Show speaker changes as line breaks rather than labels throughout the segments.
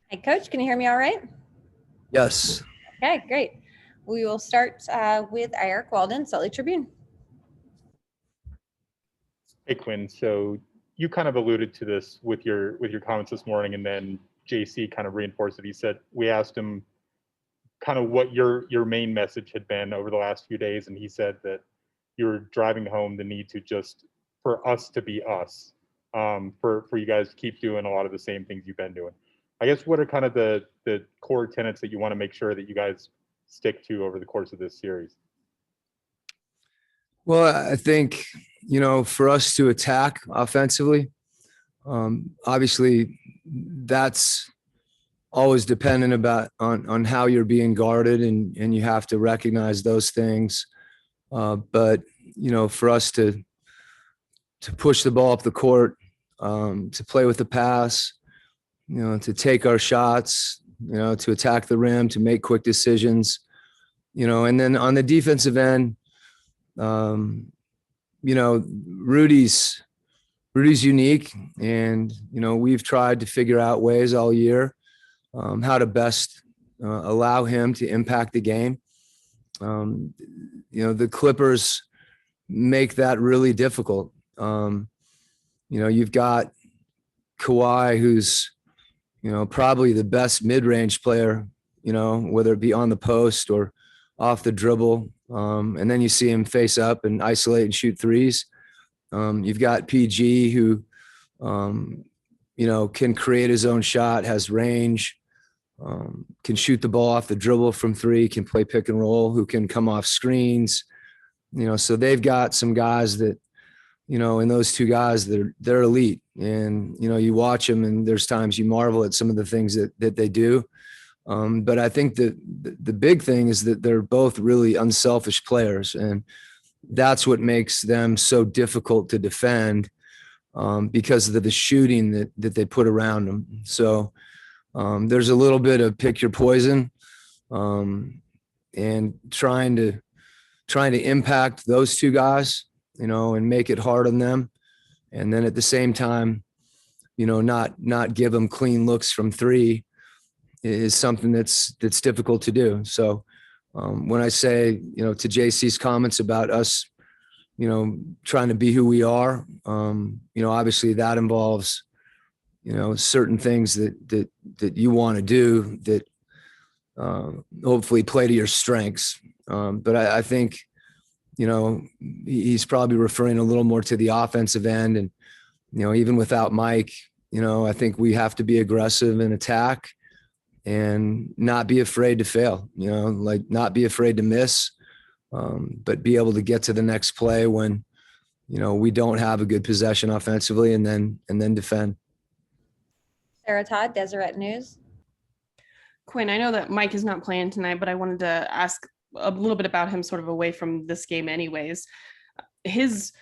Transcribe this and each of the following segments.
Hi, Coach. Can you hear me all right?
Yes.
Okay, great. We will start with Eric Walden, Salt Lake Tribune.
Hey, Quinn. So you kind of alluded to this with your comments this morning, and then JC kind of reinforced it. He said we asked him kind of what your main message had been over the last few days, and he said that you were driving home the need to just for us to be us, for you guys to keep doing a lot of the same things you've been doing. I guess what are kind of the core tenets that you want to make sure that you guys stick to over the course of this series?
Well, I think, for us to attack offensively, obviously that's always dependent on how you're being guarded, and you have to recognize those things. But, for us to push the ball up the court, to play with the pass, to take our shots, to attack the rim, to make quick decisions, and then on the defensive end, Rudy's unique, and, we've tried to figure out ways all year, how to best allow him to impact the game. The Clippers make that really difficult. You've got Kawhi, who's, probably the best mid-range player, whether it be on the post or off the dribble. And then you see him face up and isolate and shoot threes. You've got PG, who, can create his own shot, has range, can shoot the ball off the dribble from three, can play pick and roll, who can come off screens. So they've got some guys that, and those two guys, they're elite. And, you watch them and there's times you marvel at some of the things that they do. But I think that the big thing is that they're both really unselfish players, and that's what makes them so difficult to defend, because of the shooting that they put around them. So there's a little bit of pick your poison, and trying to impact those two guys, and make it hard on them. And then at the same time, not give them clean looks from three is something that's difficult to do. So when I say, to JC's comments about us, trying to be who we are, obviously that involves, certain things that you want to do that hopefully play to your strengths. But I think, he's probably referring a little more to the offensive end. And, even without Mike, I think we have to be aggressive and attack and not be afraid to fail, not be afraid to miss, but be able to get to the next play when, we don't have a good possession offensively, and then defend.
Sarah Todd, Deseret News.
Quinn, I know that Mike is not playing tonight, but I wanted to ask a little bit about him sort of away from this game anyways. His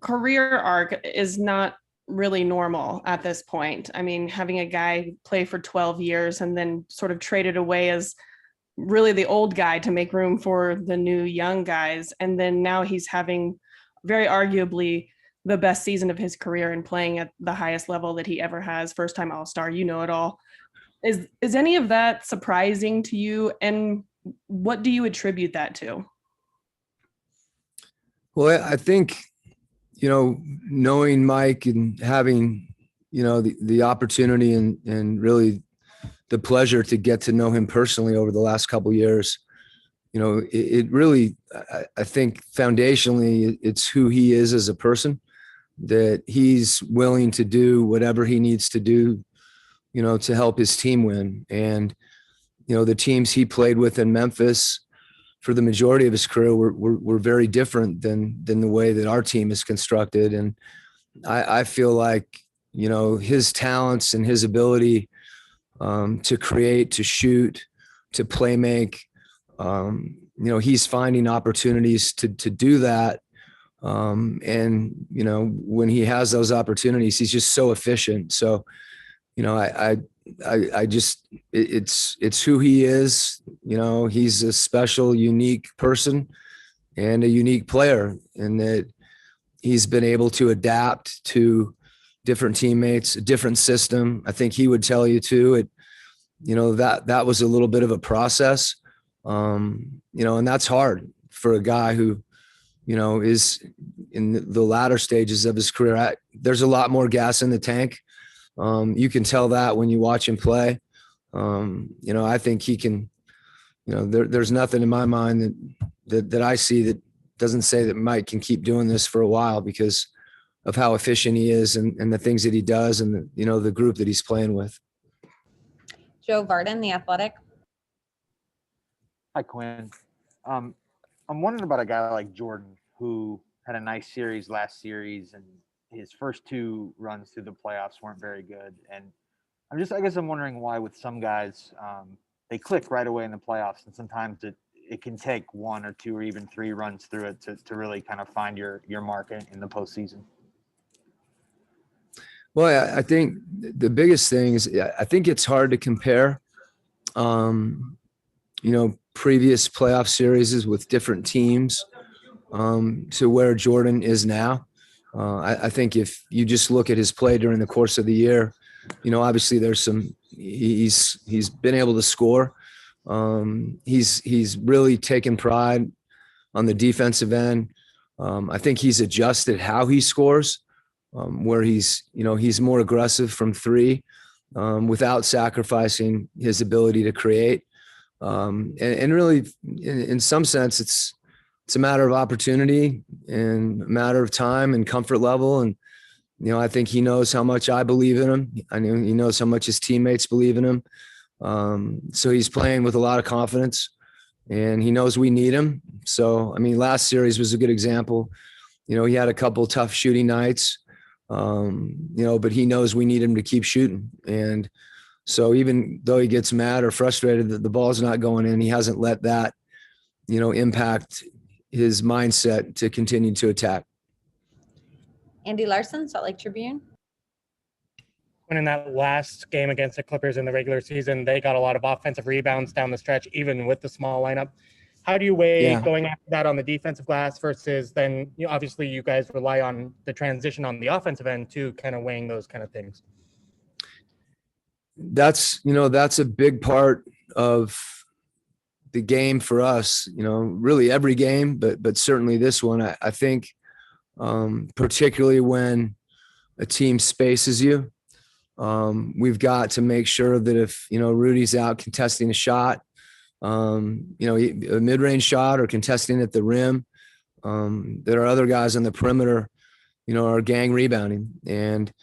career arc is not really normal at this point. I mean, having a guy play for 12 years and then sort of traded away as really the old guy to make room for the new young guys. And then now he's having very arguably the best season of his career and playing at the highest level that he ever has. First time All-Star, it all. Is any of that surprising to you? And what do you attribute that to?
Well, I think, knowing Mike and having, the opportunity and really the pleasure to get to know him personally over the last couple of years, it really, I think foundationally, it's who he is as a person, that he's willing to do whatever he needs to do, to help his team win. And, the teams he played with in Memphis for the majority of his career were very different than the way that our team is constructed. And I feel like, his talents and his ability to create, to shoot, to play make, he's finding opportunities to do that. And, when he has those opportunities, he's just so efficient. So, I just, it's who he is. He's a special, unique person and a unique player, and that he's been able to adapt to different teammates, a different system. I think he would tell you too, that was a little bit of a process, and that's hard for a guy who, is in the latter stages of his career. There's a lot more gas in the tank. You can tell that when you watch him play. I think he can, there's nothing in my mind that I see that doesn't say that Mike can keep doing this for a while because of how efficient he is and the things that he does and the group that he's playing with.
Joe Varden, The Athletic.
Hi, Quinn. I'm wondering about a guy like Jordan who had a nice series last series and his first 2 runs through the playoffs weren't very good. And I guess I'm wondering why with some guys, they click right away in the playoffs. And sometimes it can take 1 or 2 or even 3 runs through it to really kind of find your mark in the postseason.
Well, I think the biggest thing is I think it's hard to compare, previous playoff series with different teams to where Jordan is now. I think if you just look at his play during the course of the year, obviously there's he's been able to score. He's really taken pride on the defensive end. I think he's adjusted how he scores. Where he's more aggressive from 3 without sacrificing his ability to create. And really, in some sense, it's a matter of opportunity and a matter of time and comfort level. And, I think he knows how much I believe in him. I know he knows how much his teammates believe in him. So he's playing with a lot of confidence and he knows we need him. So, last series was a good example. He had a couple tough shooting nights. But he knows we need him to keep shooting. And so even though he gets mad or frustrated that the ball's not going in, he hasn't let that, impact his mindset to continue to attack.
Andy Larson, Salt Lake Tribune.
When in that last game against the Clippers in the regular season, they got a lot of offensive rebounds down the stretch, even with the small lineup. How do you weigh going after that on the defensive glass versus then, obviously you guys rely on the transition on the offensive end too, kind of weighing those kind of things?
That's a big part of the game for us, really every game, but certainly this one. I think particularly when a team spaces you, we've got to make sure that if, Rudy's out contesting a shot, a mid-range shot or contesting at the rim, there are other guys on the perimeter, are gang rebounding. And,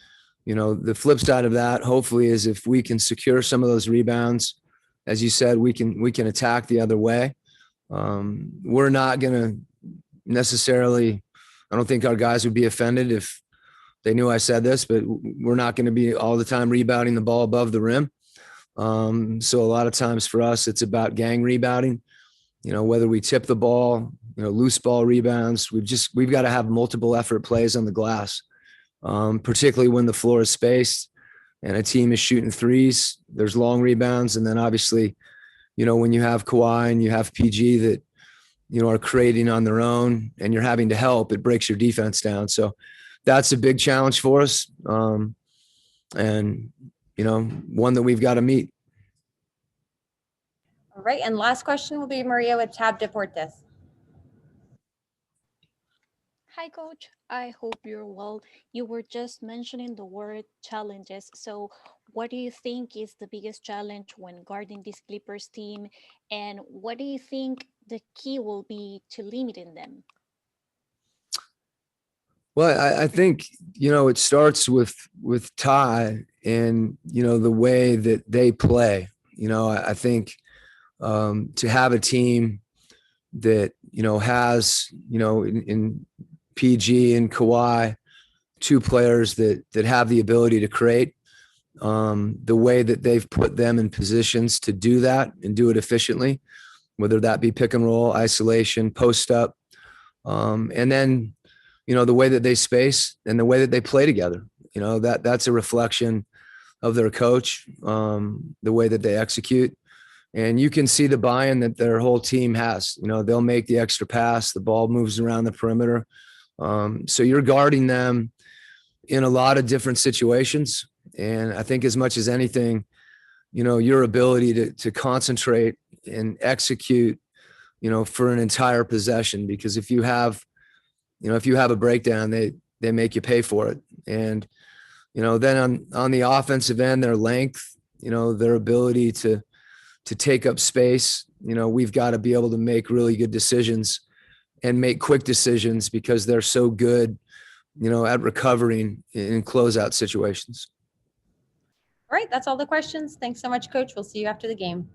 the flip side of that, hopefully, is if we can secure some of those rebounds, as you said, we can attack the other way. We're not going to necessarily, I don't think our guys would be offended if they knew I said this, but we're not going to be all the time rebounding the ball above the rim. So a lot of times for us, it's about gang rebounding, whether we tip the ball, loose ball rebounds, we've got to have multiple effort plays on the glass, particularly when the floor is spaced and a team is shooting 3s, there's long rebounds. And then obviously, when you have Kawhi and you have PG that, are creating on their own and you're having to help, it breaks your defense down. So that's a big challenge for us. And, one that we've got to meet.
All right. And last question will be Maria with Tab Deportes.
Hi, Coach. I hope you're well. You were just mentioning the word challenges. So what do you think is the biggest challenge when guarding this Clippers team? And what do you think the key will be to limiting them?
Well, I think, it starts with Ty and, the way that they play. I think to have a team that, has, in PG and Kawhi, 2 players that have the ability to create, the way that they've put them in positions to do that and do it efficiently, whether that be pick and roll, isolation, post up, and then, the way that they space and the way that they play together, that's a reflection of their coach, the way that they execute. And you can see the buy-in that their whole team has. They'll make the extra pass, the ball moves around the perimeter. So you're guarding them in a lot of different situations. And I think as much as anything, your ability to concentrate and execute, for an entire possession. Because if you have a breakdown, they make you pay for it. And, then on the offensive end, their length, their ability to take up space, we've got to be able to make really good decisions and make quick decisions because they're so good, at recovering in closeout situations.
All right, that's all the questions. Thanks so much, Coach. We'll see you after the game.